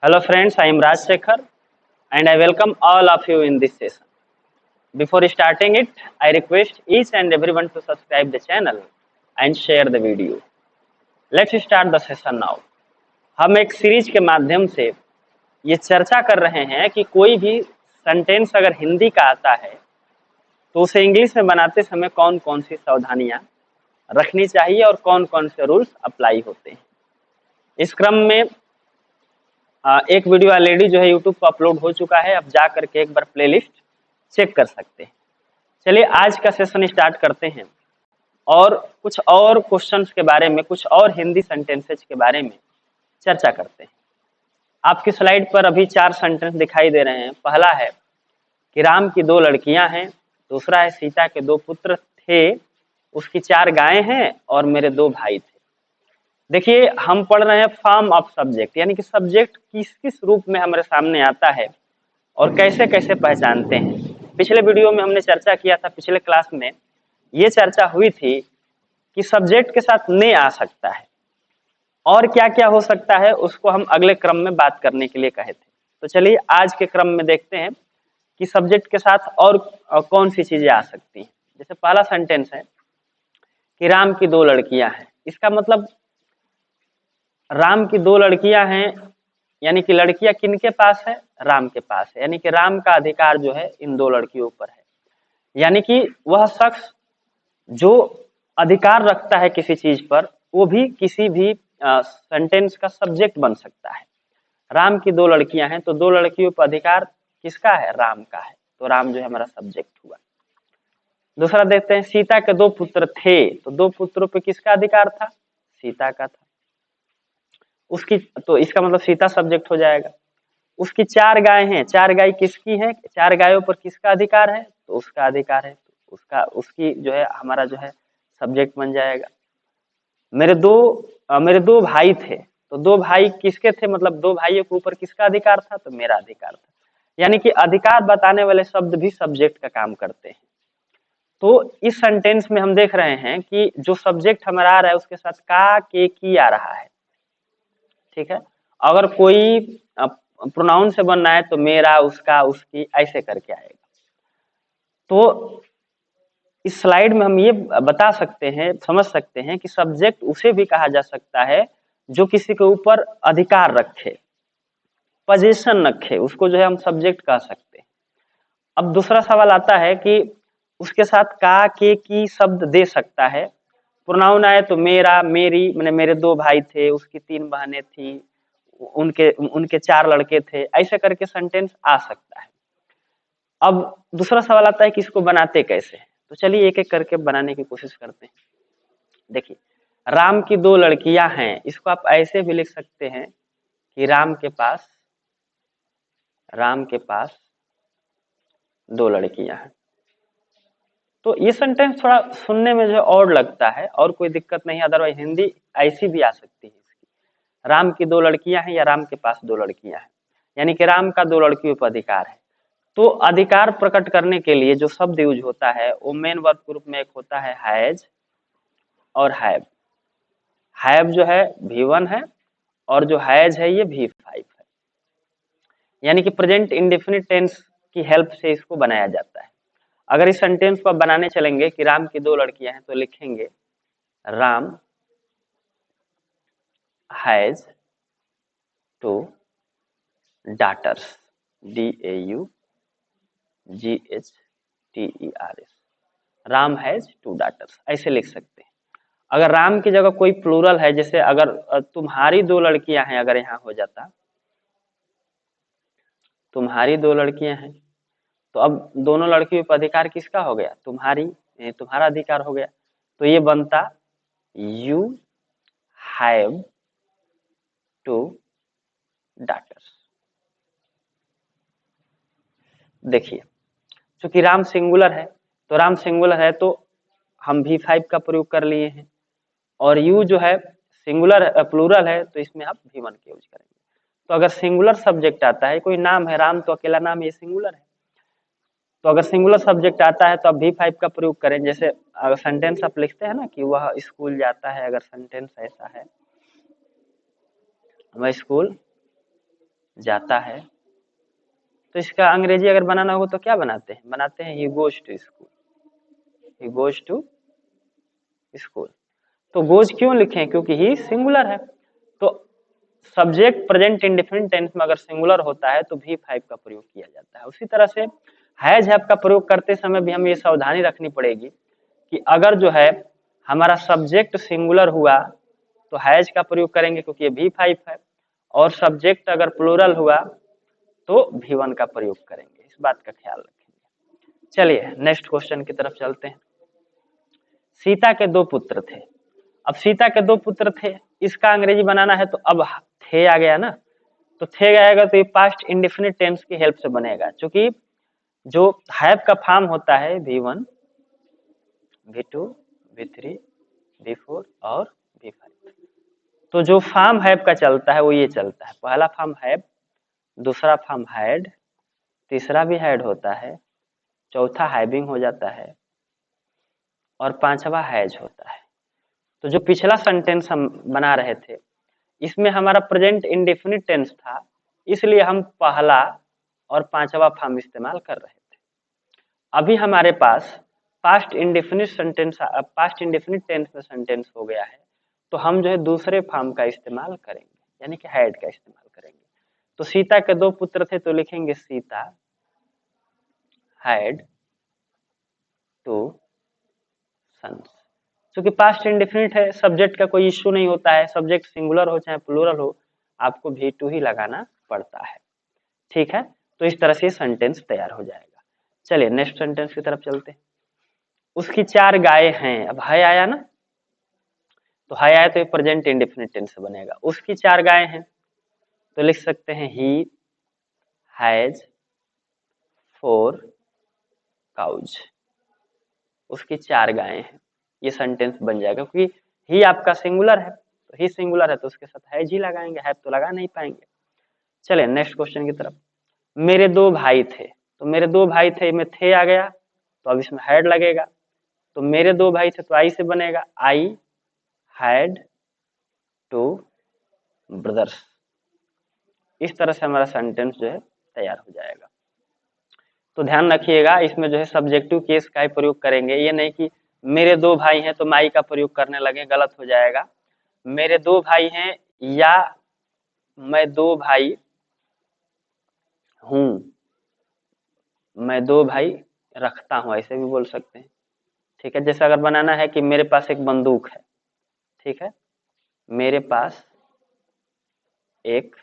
Hello friends, I am Raj Shekhar and I welcome all of you in this session. Before starting it, I request each and everyone to subscribe the channel and share the video. Let's start the session now. हम एक series के माध्यम से ये चर्चा कर रहे हैं कि कोई भी सेंटेंस अगर हिंदी का आता है तो उसे इंग्लिश में बनाते समय कौन कौन सी सावधानियां रखनी चाहिए और कौन कौन से रूल्स अप्लाई होते हैं। इस क्रम में एक वीडियो ऑलरेडी जो है यूट्यूब पर अपलोड हो चुका है, आप जा करके एक बार प्लेलिस्ट चेक कर सकते हैं। चलिए आज का सेशन स्टार्ट करते हैं और कुछ और क्वेश्चंस के बारे में, कुछ और हिंदी सेंटेंसेज के बारे में चर्चा करते हैं। आपकी स्लाइड पर अभी 4 सेंटेंस दिखाई दे रहे हैं। पहला है कि राम की 2 लड़कियां हैं। दूसरा है सीता के 2 पुत्र थे, उसकी 4 गायें हैं और मेरे 2 भाई थे। देखिए हम पढ़ रहे हैं फॉर्म ऑफ सब्जेक्ट, यानी कि सब्जेक्ट किस किस रूप में हमारे सामने आता है और कैसे कैसे पहचानते हैं। पिछले वीडियो में हमने चर्चा किया था, पिछले क्लास में ये चर्चा हुई थी कि सब्जेक्ट के साथ ने आ सकता है और क्या क्या हो सकता है, उसको हम अगले क्रम में बात करने के लिए कहे थे। तो चलिए आज के क्रम में देखते हैं कि सब्जेक्ट के साथ और कौन सी चीजें आ सकती हैं। जैसे पहला सेंटेंस है कि राम की 2 लड़कियां हैं। इसका मतलब राम की 2 लड़कियां हैं, यानी कि लड़कियां किनके पास है? राम के पास है, यानी कि राम का अधिकार जो है इन 2 लड़कियों पर है। यानी कि वह शख्स जो अधिकार रखता है किसी चीज पर, वो भी किसी भी सेंटेंस का सब्जेक्ट बन सकता है। राम की 2 लड़कियां हैं तो 2 लड़कियों पर अधिकार किसका है? राम का है, तो राम जो है हमारा सब्जेक्ट हुआ। दूसरा देखते हैं, सीता के 2 पुत्र थे, तो 2 पुत्रों पे किसका अधिकार था? सीता का था। उसकी, तो इसका मतलब सीता सब्जेक्ट हो जाएगा। उसकी 4 गाय हैं, 4 गाय किसकी है? 4 गायों पर किसका अधिकार है? तो उसका अधिकार है, तो उसकी जो है हमारा जो है सब्जेक्ट बन जाएगा। मेरे दो भाई थे, तो 2 भाई किसके थे? मतलब 2 भाइयों के ऊपर किसका अधिकार था? तो मेरा अधिकार था। यानी कि अधिकार बताने वाले शब्द भी सब्जेक्ट का काम करते हैं। तो इस सेंटेंस में हम देख रहे हैं कि जो सब्जेक्ट हमारा आ रहा है उसके साथ का, के, की आ रहा है। ठीक है, अगर कोई प्रोनाउन से बनना है तो मेरा, उसका, उसकी, ऐसे करके आएगा। तो इस स्लाइड में हम ये बता सकते हैं, समझ सकते हैं कि सब्जेक्ट उसे भी कहा जा सकता है जो किसी के ऊपर अधिकार रखे, पोजीशन रखे, उसको जो है हम सब्जेक्ट कह सकते हैं। अब दूसरा सवाल आता है कि उसके साथ का, के, की शब्द दे सकता है। प्रोनाउन आए तो मेरा, मेरी, मैंने मेरे 2 भाई थे, उसकी 3 बहनें थी, उनके उनके 4 लड़के थे, ऐसे करके सेंटेंस आ सकता है। अब दूसरा सवाल आता है कि इसको बनाते कैसे हैं। तो चलिए एक एक करके बनाने की कोशिश करते हैं। देखिए राम की 2 लड़कियां हैं, इसको आप ऐसे भी लिख सकते हैं कि राम के पास 2 लड़कियां हैं। तो ये सेंटेंस थोड़ा सुनने में जो और लगता है, और कोई दिक्कत नहीं, अदरवाइज हिंदी ऐसी भी आ सकती है इसकी। राम की 2 लड़कियां हैं या राम के पास 2 लड़कियां हैं, यानी कि राम का 2 लड़कियों पर अधिकार है। तो अधिकार प्रकट करने के लिए जो शब्द यूज होता है वो मेन वर्ब ग्रुप में एक होता है हैज और हैव। हैव जो है V1 है और जो हैज है ये V5 है, यानी कि प्रेजेंट इंडेफिनिट टेंस की हेल्प से इसको बनाया जाता है। अगर इस सेंटेंस को बनाने चलेंगे कि राम की 2 लड़कियां हैं, तो लिखेंगे Ram has 2 daughters, DAUGHTERS, Ram has 2 daughters, ऐसे लिख सकते हैं। अगर राम की जगह कोई प्लूरल है, जैसे अगर तुम्हारी 2 लड़कियां हैं, अगर यहाँ हो जाता तुम्हारी 2 लड़कियां हैं, तो अब दोनों लड़कियों पर अधिकार किसका हो गया? तुम्हारा अधिकार हो गया। तो ये बनता यू हैव 2 daughters। देखिए चूंकि राम सिंगुलर है, तो राम सिंगुलर है तो हम V5 का प्रयोग कर लिए हैं, और यू जो है सिंगुलर प्लूरल है तो इसमें आप V1 का यूज करेंगे। तो अगर सिंगुलर सब्जेक्ट आता है, कोई नाम है राम, तो अकेला नाम ये सिंगुलर है, तो अगर सिंगुलर सब्जेक्ट आता है तो आप V5 का प्रयोग करें। जैसे अगर सेंटेंस आप लिखते हैं ना कि वह स्कूल जाता है, अगर सेंटेंस ऐसा है वह स्कूल जाता है, तो इसका अंग्रेजी अगर बनाना हो तो क्या बनाते हैं he goes to school, he goes to school. तो गोज क्यों लिखें, क्योंकि ही सिंगुलर है। तो सब्जेक्ट प्रेजेंट इंडेफिनिट टेंस में अगर सिंगुलर होता है तो V5 का प्रयोग किया जाता है। उसी तरह से हैज हैव का प्रयोग करते समय भी हमें ये सावधानी रखनी पड़ेगी कि अगर जो है हमारा सब्जेक्ट सिंगुलर हुआ तो हैज का प्रयोग करेंगे क्योंकि ये V5 है, और सब्जेक्ट अगर प्लूरल हुआ तो V1 का प्रयोग करेंगे। इस बात का ख्याल रखेंगे। चलिए नेक्स्ट क्वेश्चन की तरफ चलते हैं। सीता के 2 पुत्र थे। अब सीता के 2 पुत्र थे, इसका अंग्रेजी बनाना है तो अब थे आ गया ना, तो थे आएगा तो ये पास्ट इंडेफिनिट टेंस की हेल्प से बनेगा, क्योंकि जो हैव का फॉर्म होता है V1, V2, V3, V4 और V5। तो जो फॉर्म हैव का चलता है वो ये चलता है, पहला फॉर्म हैव, दूसरा फॉर्म हैड, तीसरा भी हैड होता है, चौथा हैविंग हो जाता है और पांचवा हैज होता है। तो जो पिछला सेंटेंस हम बना रहे थे इसमें हमारा प्रेजेंट इंडेफिनिट टेंस था, इसलिए हम पहला और पांचवा फॉर्म इस्तेमाल कर रहे थे। अभी हमारे पास पास्ट इंडेफिनिट टेंस में सेंटेंस हो गया है, तो हम जो है दूसरे फॉर्म का इस्तेमाल करेंगे, यानी कि हैड का इस्तेमाल करेंगे। तो सीता के 2 पुत्र थे तो लिखेंगे सीता हैड 2 सन्स। क्योंकि पास्ट इंडेफिनिट है, सब्जेक्ट का कोई इश्यू नहीं होता है, सब्जेक्ट सिंगुलर हो चाहे प्लूरल हो, आपको V2 ही लगाना पड़ता है। ठीक है, तो इस तरह से सेंटेंस तैयार हो जाएगा। चलिए नेक्स्ट सेंटेंस की तरफ चलते हैं। उसकी 4 गायें हैं। अब है आया ना, तो है आया तो ये प्रेजेंट इंडेफिनिट टेंस से बनेगा। उसकी 4 गायें हैं तो लिख सकते हैं ही हैज 4 काउज। उसकी 4 गायें हैं, ये सेंटेंस बन जाएगा, क्योंकि ही आपका सिंगुलर है, तो ही सिंगुलर है तो उसके साथ हैज ही लगाएंगे, हैव तो लगा नहीं पाएंगे। चलिए नेक्स्ट क्वेश्चन की तरफ। मेरे 2 भाई थे, तो मेरे 2 भाई थे में थे आ गया तो अब इसमें हैड लगेगा, तो मेरे 2 भाई थे तो आई से बनेगा, आई हैड 2 ब्रदर्स। इस तरह से हमारा सेंटेंस जो है तैयार हो जाएगा। तो ध्यान रखिएगा, इसमें जो है सब्जेक्टिव केस का ही प्रयोग करेंगे, ये नहीं कि मेरे 2 भाई हैं तो माई का प्रयोग करने लगे, गलत हो जाएगा। मेरे 2 भाई हैं या मैं 2 भाई हूँ, मैं 2 भाई रखता हूँ, ऐसे भी बोल सकते हैं। ठीक है, जैसे अगर बनाना है कि मेरे पास एक बंदूक है, ठीक है, मेरे पास एक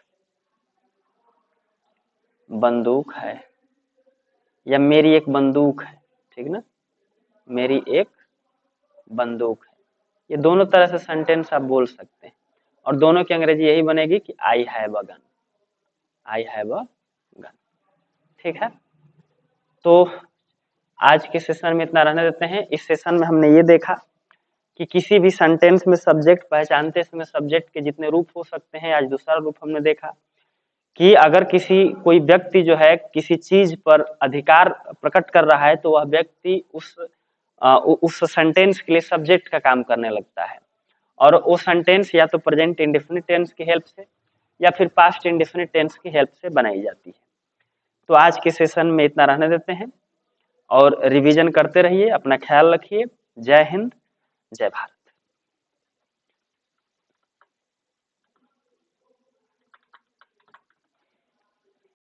बंदूक है या मेरी एक बंदूक है, ठीक ना, मेरी एक बंदूक है, ये दोनों तरह से सेंटेंस आप बोल सकते हैं, और दोनों की अंग्रेजी यही बनेगी कि I have a gun, I have a gun. ठीक है, तो आज के सेशन में इतना रहने देते हैं। इस सेशन में हमने ये देखा कि किसी भी सेंटेंस में सब्जेक्ट पहचानते समय सब्जेक्ट के जितने रूप हो सकते हैं, आज दूसरा रूप हमने देखा कि अगर कोई व्यक्ति जो है किसी चीज पर अधिकार प्रकट कर रहा है तो वह व्यक्ति उस सेंटेंस के लिए सब्जेक्ट का काम करने लगता है, और वो सेंटेंस या तो प्रेजेंट इंडेफिनिट टेंस की हेल्प से या फिर पास्ट इंडेफिनिट टेंस की हेल्प से बनाई जाती है। तो आज के सेशन में इतना रहने देते हैं और रिवीजन करते रहिए, अपना ख्याल रखिए। जय हिंद, जय भारत।